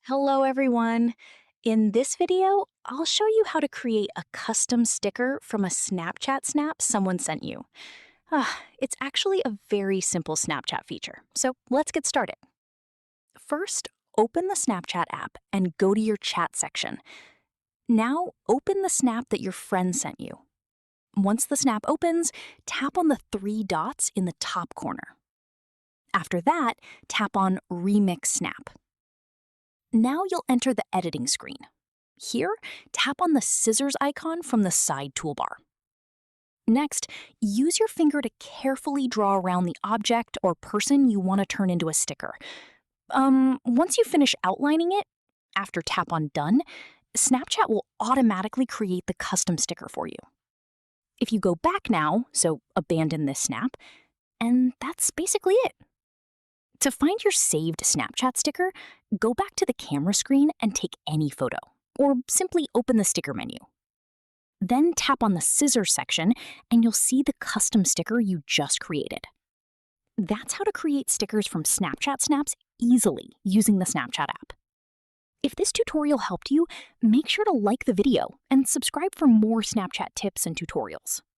Hello, everyone. In this video, I'll show you how to create a custom sticker from a Snapchat snap someone sent you. It's actually a very simple Snapchat feature, so let's get started. First, open the Snapchat app and go to your chat section. Now, open the snap that your friend sent you. Once the snap opens, tap on the three dots in the top corner. After that, tap on Remix Snap. Now you'll enter the editing screen. Here, tap on the scissors icon from the side toolbar. Next, use your finger to carefully draw around the object or person you want to turn into a sticker. Once you finish outlining it, after tap on Done, Snapchat will automatically create the custom sticker for you. If you go back now, so abandon this snap, and that's basically it. To find your saved Snapchat sticker, go back to the camera screen and take any photo, or simply open the sticker menu. Then tap on the scissors section and you'll see the custom sticker you just created. That's how to create stickers from Snapchat snaps easily using the Snapchat app. If this tutorial helped you, make sure to like the video and subscribe for more Snapchat tips and tutorials.